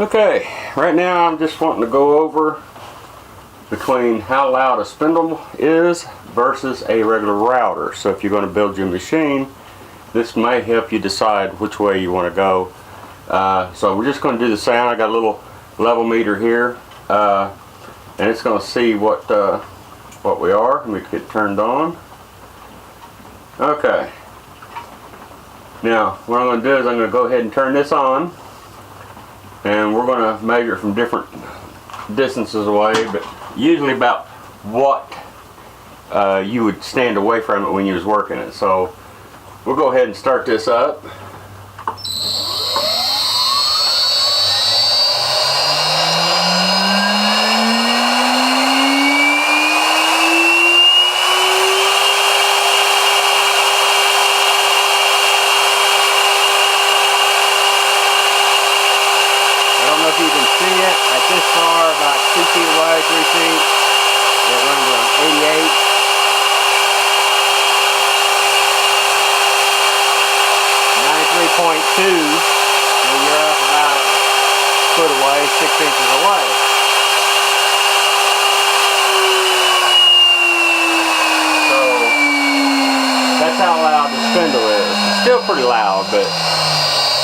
Okay, right now I'm just wanting to go over between how loud a spindle is versus a regular router. So if you're going to build your machine, this may help you decide which way you want to go. So we're just going to do the sound. I got a little level meter here, and it's going to see what we are. Let me get it turned on. Okay. Now what I'm going to do is I'm going to go ahead and turn this on, and we're going to measure it from different distances away, but usually about what you would stand away from it when you was working it. So we'll go ahead and start this up. If you can see it at this far, about 2 feet away, 3 feet, it runs on 88. 93.2, and you're up about a foot away, 6 inches away. So that's how loud the spindle is. It's still pretty loud, but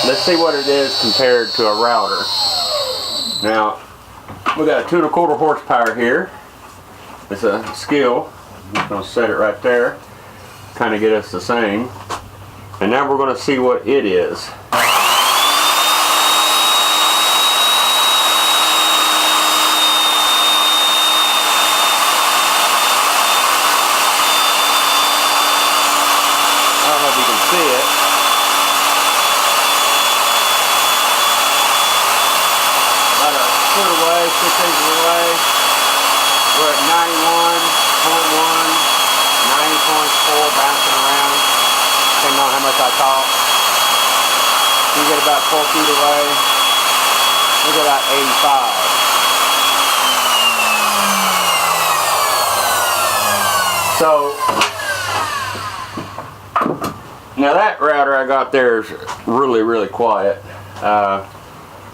let's see what it is compared to a router. Now, we got a 2 1/4 horsepower here. It's a Skil. I'm just going to set it right there, kind of get us the same. And now we're going to see what it is. I don't know if you can see it. Foot away, 6 inches away. We're at 91.1, 90.4, bouncing around, depending on how much I talk. You get about 4 feet away. We get about 85. So now that router I got there is really quiet.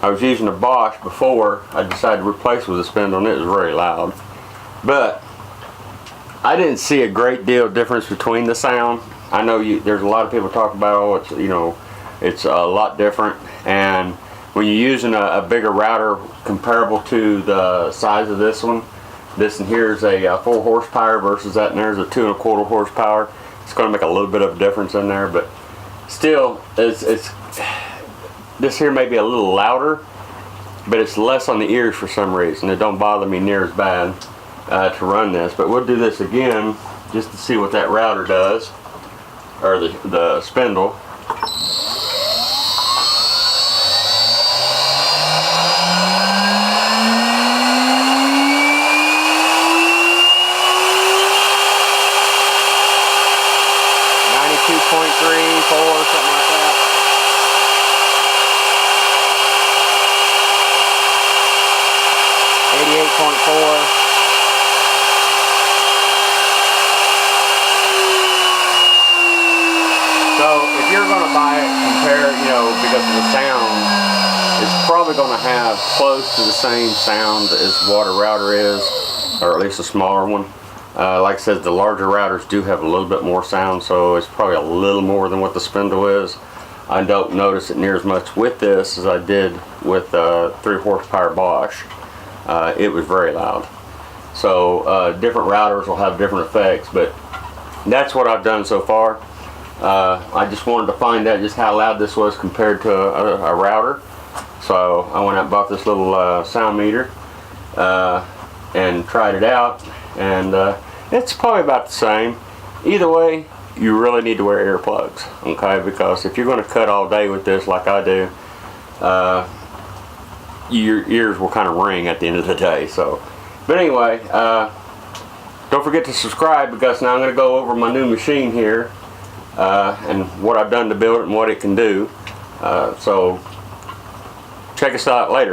I was using a Bosch before I decided to replace with a spindle, and it was very loud. But I didn't see a great deal of difference between the sound. I know there's a lot of people talk about, oh, it's a lot different. And when you're using a bigger router comparable to the size of this one here is a 4 horsepower versus that, and there's a 2 1/4 horsepower. It's going to make a little bit of a difference in there, but still, this here may be a little louder, but it's less on the ears for some reason. It don't bother me near as bad to run this. But we'll do this again just to see what that router does, or the spindle. .34, something like that. 88.4. So if you're going to buy it, compare, because of the sound, it's probably going to have close to the same sound as what a router is, or at least a smaller one. Like I said, the larger routers do have a little bit more sound, so it's probably a little more than what the spindle is. I don't notice it near as much with this as I did with 3 horsepower Bosch. It was very loud. So different routers will have different effects, but that's what I've done so far. I just wanted to find out just how loud this was compared to a router. So I went out and bought this little sound meter and tried it out, and it's probably about the same. Either way, you really need to wear earplugs, okay? Because if you're going to cut all day with this like I do, your ears will kind of ring at the end of the day. So, but anyway, don't forget to subscribe, because now I'm going to go over my new machine here and what I've done to build it and what it can do. So check us out later.